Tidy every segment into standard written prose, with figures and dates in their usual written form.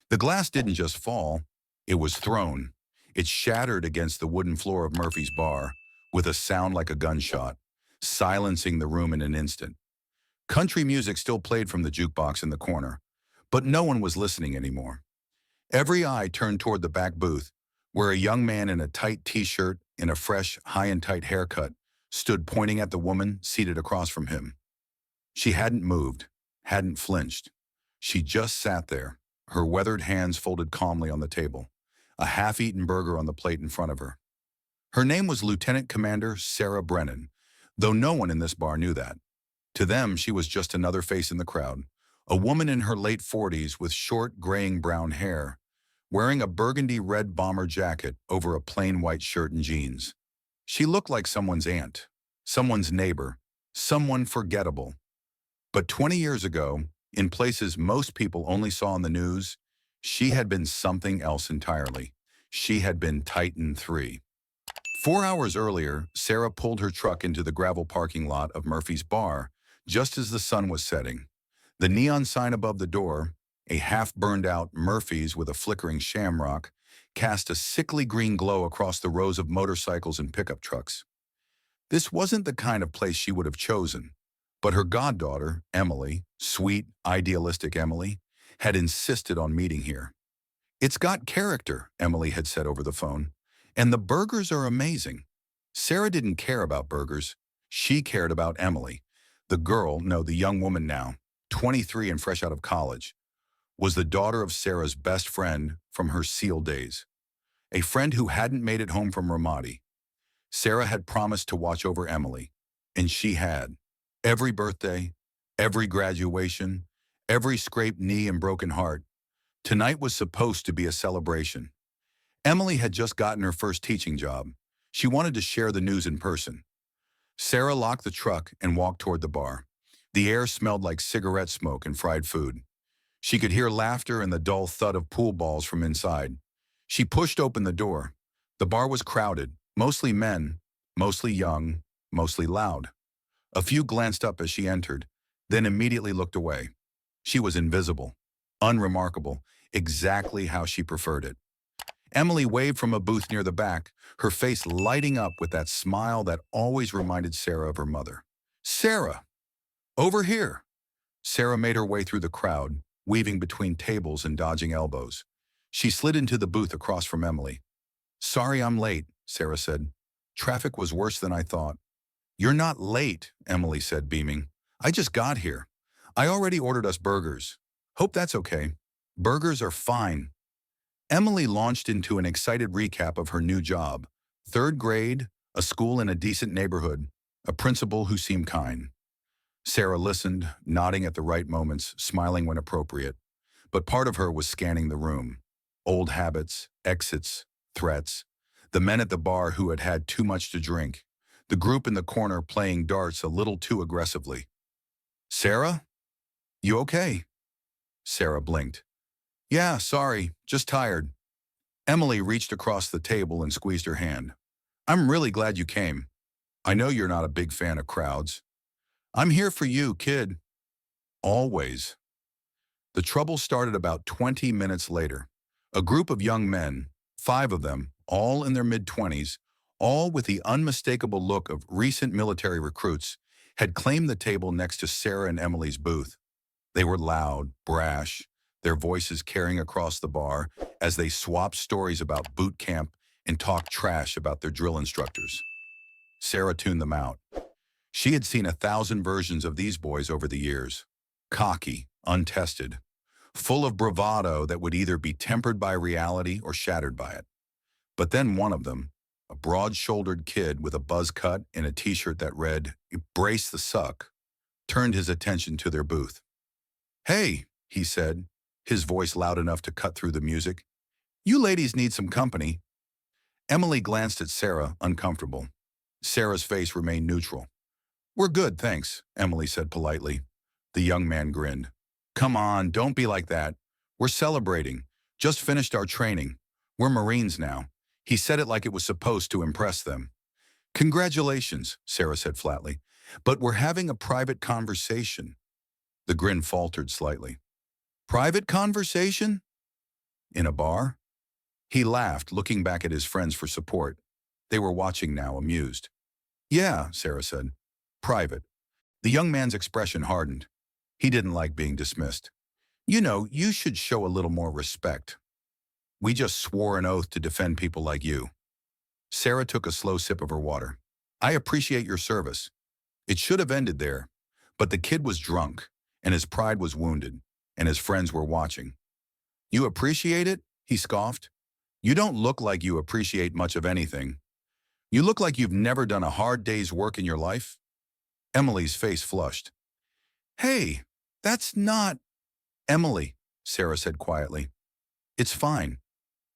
The glass didn't just fall, it was thrown. It shattered against the wooden floor of Murphy's bar with a sound like a gunshot, silencing the room in an instant. Country music still played from the jukebox in the corner, but no one was listening anymore. Every eye turned toward the back booth, where a young man in a tight t-shirt and a fresh, high-and-tight haircut stood pointing at the woman seated across from him. She hadn't moved, hadn't flinched. She just sat there, her weathered hands folded calmly on the table, a half-eaten burger on the plate in front of her. Her name was Lieutenant Commander Sarah Brennan, though no one in this bar knew that. To them, she was just another face in the crowd, a woman in her late 40s with short, graying brown hair, wearing a burgundy-red bomber jacket over a plain white shirt and jeans. She looked like someone's aunt, someone's neighbor, someone forgettable. But 20 years ago, in places most people only saw on the news, she had been something else entirely. She had been Titan 3. 4 hours earlier, Sarah pulled her truck into the gravel parking lot of Murphy's bar just as the sun was setting. The neon sign above the door, a half-burned-out Murphy's with a flickering shamrock, cast a sickly green glow across the rows of motorcycles and pickup trucks. This wasn't the kind of place she would have chosen, but her goddaughter, Emily, sweet, idealistic Emily, had insisted on meeting here. "It's got character," Emily had said over the phone, "and the burgers are amazing." Sarah didn't care about burgers. She cared about Emily. The girl, no, the young woman now, 23 and fresh out of college, was the daughter of Sarah's best friend from her SEAL days, a friend who hadn't made it home from Ramadi. Sarah had promised to watch over Emily, and she had. Every birthday, every graduation, every scraped knee and broken heart. Tonight was supposed to be a celebration. Emily had just gotten her first teaching job. She wanted to share the news in person. Sarah locked the truck and walked toward the bar. The air smelled like cigarette smoke and fried food. She could hear laughter and the dull thud of pool balls from inside. She pushed open the door. The bar was crowded, mostly men, mostly young, mostly loud. A few glanced up as she entered, then immediately looked away. She was invisible, unremarkable, exactly how she preferred it. Emily waved from a booth near the back, her face lighting up with that smile that always reminded Sarah of her mother. "Sarah! Over here!" Sarah made her way through the crowd, weaving between tables and dodging elbows. She slid into the booth across from Emily. "Sorry I'm late," Sarah said. "Traffic was worse than I thought." "You're not late," Emily said, beaming. "I just got here. I already ordered us burgers. Hope that's okay." "Burgers are fine." Emily launched into an excited recap of her new job. 3rd grade, a school in a decent neighborhood, a principal who seemed kind. Sarah listened, nodding at the right moments, smiling when appropriate. But part of her was scanning the room. Old habits, exits, threats. The men at the bar who had had too much to drink. The group in the corner playing darts a little too aggressively. "Sarah? You okay?" Sarah blinked. "Yeah, sorry, just tired." Emily reached across the table and squeezed her hand. "I'm really glad you came. I know you're not a big fan of crowds." "I'm here for you, kid." "Always." The trouble started about 20 minutes later. A group of young men, 5 of them, all in their mid-20s, all with the unmistakable look of recent military recruits, had claimed the table next to Sarah and Emily's booth. They were loud, brash, their voices carrying across the bar as they swapped stories about boot camp and talked trash about their drill instructors. Sarah tuned them out. She had seen 1,000 versions of these boys over the years. Cocky, untested, full of bravado that would either be tempered by reality or shattered by it. But then one of them, a broad-shouldered kid with a buzz cut and a t-shirt that read, "Brace the suck," turned his attention to their booth. "Hey," he said, his voice loud enough to cut through the music. "You ladies need some company." Emily glanced at Sarah, uncomfortable. Sarah's face remained neutral. "We're good, thanks," Emily said politely. The young man grinned. "Come on, don't be like that. We're celebrating. Just finished our training. We're Marines now." He said it like it was supposed to impress them. "Congratulations," Sarah said flatly. "But we're having a private conversation." The grin faltered slightly. "Private conversation?" In a bar? He laughed, looking back at his friends for support. They were watching now, amused. Yeah, Sarah said. Private. The young man's expression hardened. He didn't like being dismissed. You know, you should show a little more respect. We just swore an oath to defend people like you. Sarah took a slow sip of her water. I appreciate your service. It should have ended there, but the kid was drunk, and his pride was wounded, and his friends were watching. You appreciate it? He scoffed. You don't look like you appreciate much of anything. You look like you've never done a hard day's work in your life. Emily's face flushed. Hey, that's not... Emily, Sarah said quietly. It's fine.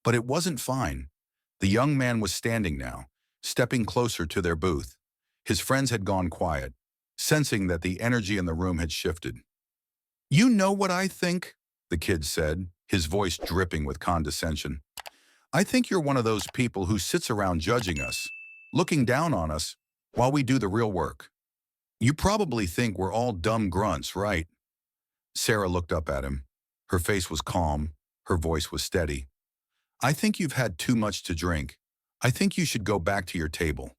But it wasn't fine. The young man was standing now, stepping closer to their booth. His friends had gone quiet, sensing that the energy in the room had shifted. You know what I think? The kid said, his voice dripping with condescension. I think you're one of those people who sits around judging us, looking down on us, while we do the real work. You probably think we're all dumb grunts, right? Sarah looked up at him. Her face was calm, her voice was steady. I think you've had too much to drink. I think you should go back to your table.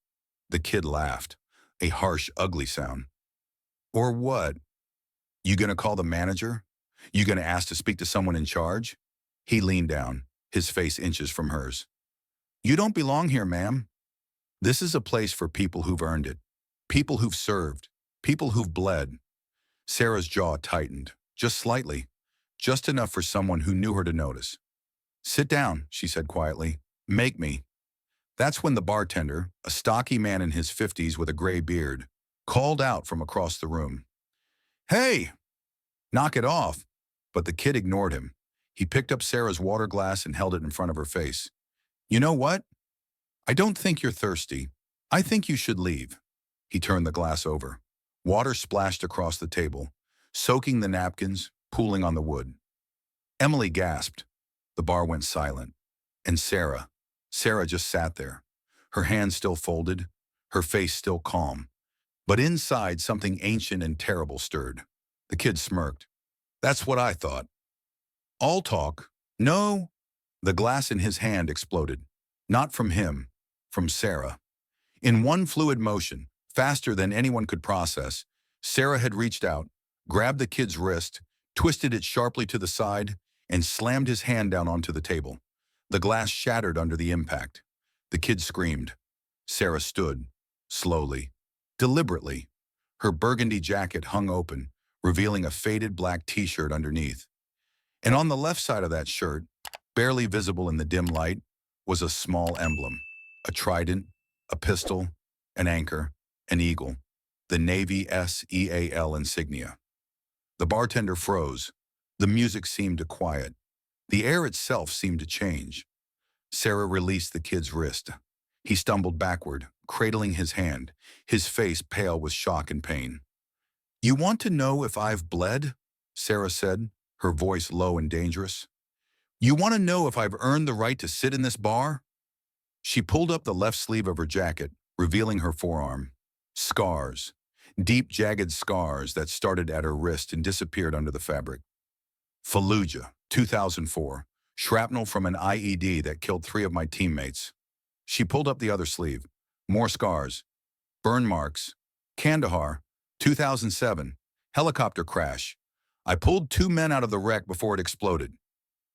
The kid laughed, a harsh, ugly sound. Or what? You gonna call the manager? You gonna ask to speak to someone in charge? He leaned down, his face inches from hers. You don't belong here, ma'am. This is a place for people who've earned it, people who've served, people who've bled. Sarah's jaw tightened, just slightly, just enough for someone who knew her to notice. Sit down, she said quietly. Make me. That's when the bartender, a stocky man in his 50s with a gray beard, called out from across the room. Hey! Knock it off. But the kid ignored him. He picked up Sarah's water glass and held it in front of her face. You know what? I don't think you're thirsty. I think you should leave. He turned the glass over. Water splashed across the table, soaking the napkins, pooling on the wood. Emily gasped. The bar went silent. And Sarah just sat there, her hands still folded, her face still calm. But inside, something ancient and terrible stirred. The kid smirked. That's what I thought. All talk. No. The glass in his hand exploded. Not from him, from Sarah. In one fluid motion, faster than anyone could process, Sarah had reached out, grabbed the kid's wrist, twisted it sharply to the side, and slammed his hand down onto the table. The glass shattered under the impact. The kid screamed. Sarah stood, slowly, deliberately. Her burgundy jacket hung open, revealing a faded black t-shirt underneath. And on the left side of that shirt, barely visible in the dim light, was a small emblem. A trident, a pistol, an anchor, an eagle. The Navy SEAL insignia. The bartender froze. The music seemed to quiet. The air itself seemed to change. Sarah released the kid's wrist. He stumbled backward, cradling his hand, his face pale with shock and pain. You want to know if I've bled? Sarah said, her voice low and dangerous. You want to know if I've earned the right to sit in this bar? She pulled up the left sleeve of her jacket, revealing her forearm. Scars. Deep, jagged scars that started at her wrist and disappeared under the fabric. Fallujah, 2004. Shrapnel from an IED that killed 3 of my teammates. She pulled up the other sleeve. More scars. Burn marks. Kandahar, 2007. Helicopter crash. I pulled 2 men out of the wreck before it exploded.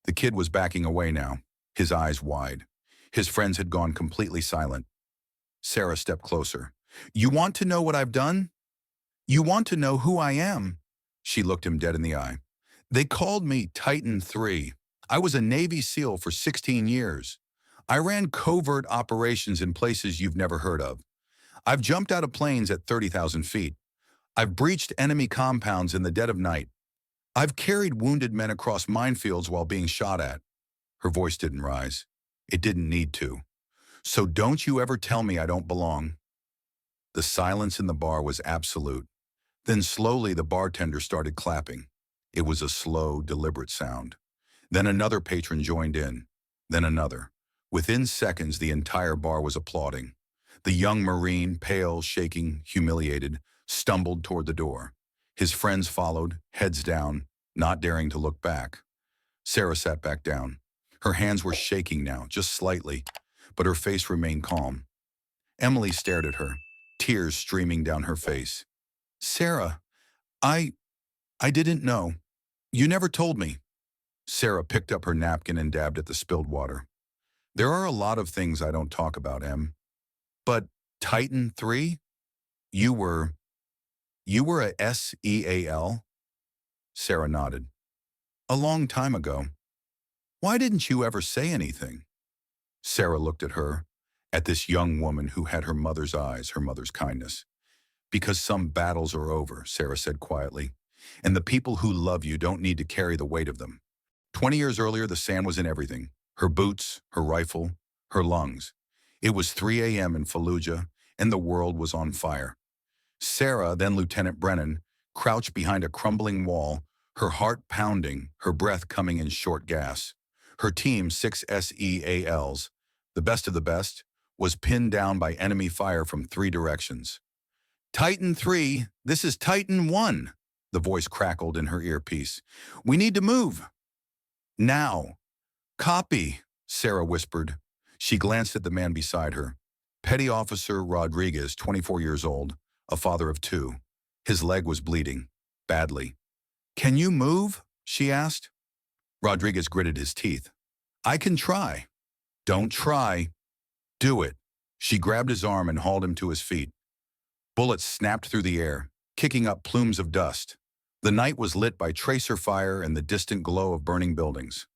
The kid was backing away now, his eyes wide. His friends had gone completely silent. Sarah stepped closer. You want to know what I've done? You want to know who I am? She looked him dead in the eye. They called me Titan 3. I was a Navy SEAL for 16 years. I ran covert operations in places you've never heard of. I've jumped out of planes at 30,000 feet. I've breached enemy compounds in the dead of night. I've carried wounded men across minefields while being shot at. Her voice didn't rise. It didn't need to. So don't you ever tell me I don't belong. The silence in the bar was absolute. Then slowly the bartender started clapping. It was a slow, deliberate sound. Then another patron joined in. Then another. Within seconds, the entire bar was applauding. The young Marine, pale, shaking, humiliated, stumbled toward the door. His friends followed, heads down, not daring to look back. Sarah sat back down. Her hands were shaking now, just slightly, but her face remained calm. Emily stared at her, tears streaming down her face. Sarah, I, I didn't know. You never told me. Sarah picked up her napkin and dabbed at the spilled water. There are a lot of things I don't talk about, Em. But Titan 3? You were, you were a SEAL? Sarah nodded. A long time ago. Why didn't you ever say anything? Sarah looked at her, at this young woman who had her mother's eyes, her mother's kindness. Because some battles are over, Sarah said quietly, and the people who love you don't need to carry the weight of them. 20 years earlier, the sand was in everything. Her boots, her rifle, her lungs. It was 3 a.m. in Fallujah, and the world was on fire. Sarah, then Lieutenant Brennan, crouched behind a crumbling wall, her heart pounding, her breath coming in short gasps. Her team, 6 SEALs, the best of the best, was pinned down by enemy fire from 3 directions. Titan 3, this is Titan 1, the voice crackled in her earpiece. We need to move. Now. Copy, Sarah whispered. She glanced at the man beside her. Petty Officer Rodriguez, 24 years old, a father of 2. His leg was bleeding, badly. Can you move? She asked. Rodriguez gritted his teeth. I can try. Don't try. Do it. She grabbed his arm and hauled him to his feet. Bullets snapped through the air, kicking up plumes of dust. The night was lit by tracer fire and the distant glow of burning buildings.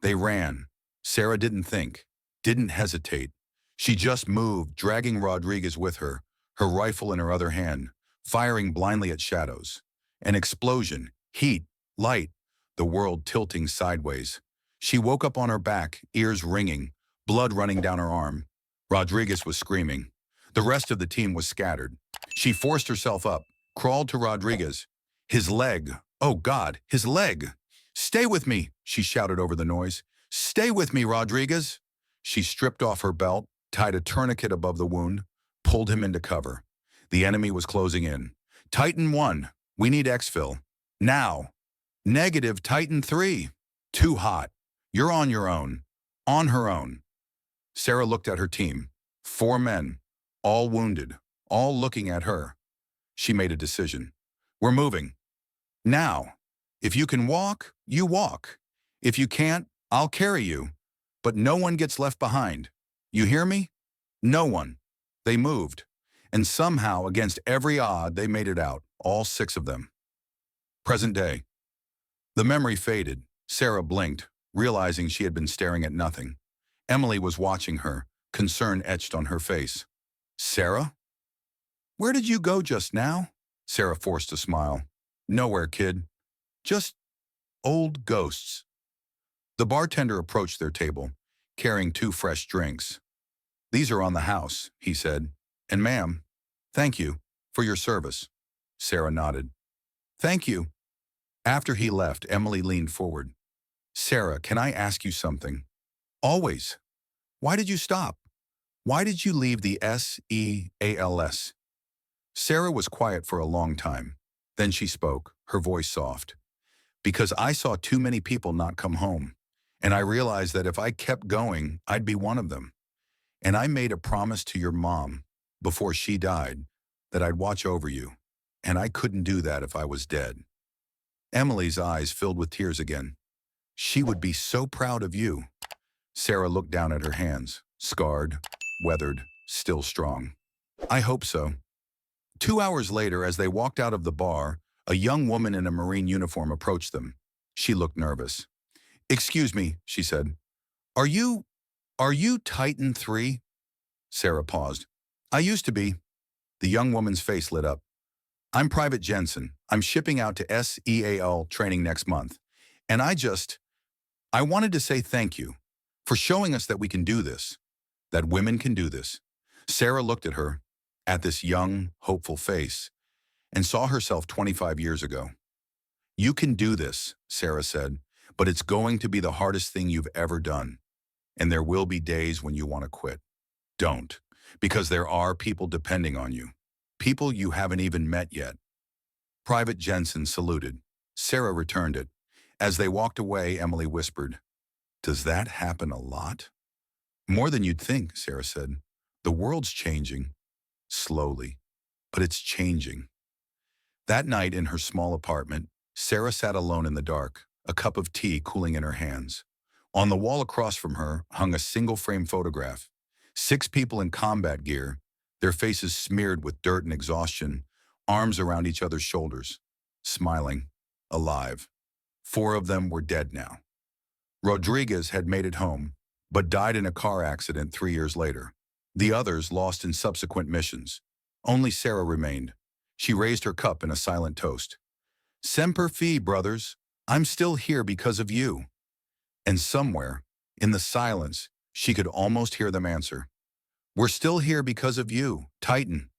They ran. Sarah didn't think, didn't hesitate. She just moved, dragging Rodriguez with her, her rifle in her other hand, firing blindly at shadows. An explosion, heat, light, the world tilting sideways. She woke up on her back, ears ringing, blood running down her arm. Rodriguez was screaming. The rest of the team was scattered. She forced herself up, crawled to Rodriguez. His leg, oh God, his leg. Stay with me, she shouted over the noise. Stay with me, Rodriguez. She stripped off her belt, tied a tourniquet above the wound, pulled him into cover. The enemy was closing in. Titan 1, we need exfil. Now. Negative Titan 3. Too hot. You're on your own. On her own. Sarah looked at her team. 4 men, all wounded, all looking at her. She made a decision. We're moving. Now. If you can walk, you walk. If you can't, I'll carry you. But no one gets left behind. You hear me? No one. They moved. And somehow, against every odd, they made it out, all 6 of them. Present day. The memory faded. Sarah blinked, realizing she had been staring at nothing. Emily was watching her, concern etched on her face. Sarah? Where did you go just now? Sarah forced a smile. Nowhere, kid. Just old ghosts. The bartender approached their table, carrying 2 fresh drinks. These are on the house, he said. And ma'am, thank you for your service. Sarah nodded. Thank you. After he left, Emily leaned forward. Sarah, can I ask you something? Always. Why did you stop? Why did you leave the SEALs? Sarah was quiet for a long time. Then she spoke, her voice soft. Because I saw too many people not come home, and I realized that if I kept going, I'd be one of them. And I made a promise to your mom, before she died, that I'd watch over you, and I couldn't do that if I was dead. Emily's eyes filled with tears again. She would be so proud of you. Sarah looked down at her hands, scarred, weathered, still strong. I hope so. 2 hours later, as they walked out of the bar, a young woman in a Marine uniform approached them. She looked nervous. Excuse me, she said. Are you Titan 3? Sarah paused. I used to be. The young woman's face lit up. I'm Private Jensen. I'm shipping out to SEAL training next month. And I wanted to say thank you for showing us that we can do this, that women can do this. Sarah looked at her, at this young, hopeful face, and saw herself 25 years ago. You can do this, Sarah said, but it's going to be the hardest thing you've ever done. And there will be days when you want to quit. Don't, because there are people depending on you, people you haven't even met yet. Private Jensen saluted. Sarah returned it. As they walked away, Emily whispered, Does that happen a lot? More than you'd think, Sarah said. The world's changing, slowly, but it's changing. That night in her small apartment, Sarah sat alone in the dark, a cup of tea cooling in her hands. On the wall across from her hung a single-frame photograph. 6 people in combat gear, their faces smeared with dirt and exhaustion, arms around each other's shoulders, smiling, alive. 4 of them were dead now. Rodriguez had made it home, but died in a car accident 3 years later. The others lost in subsequent missions. Only Sarah remained. She raised her cup in a silent toast. Semper Fi, brothers. I'm still here because of you. And somewhere, in the silence, she could almost hear them answer. We're still here because of you, Titan.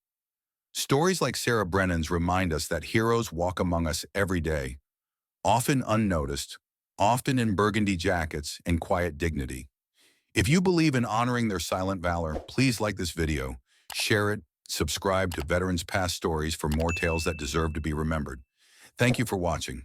Stories like Sarah Brennan's remind us that heroes walk among us every day, often unnoticed, often in burgundy jackets and quiet dignity. If you believe in honoring their silent valor, please like this video, share it, subscribe to Veterans Past Stories for more tales that deserve to be remembered. Thank you for watching.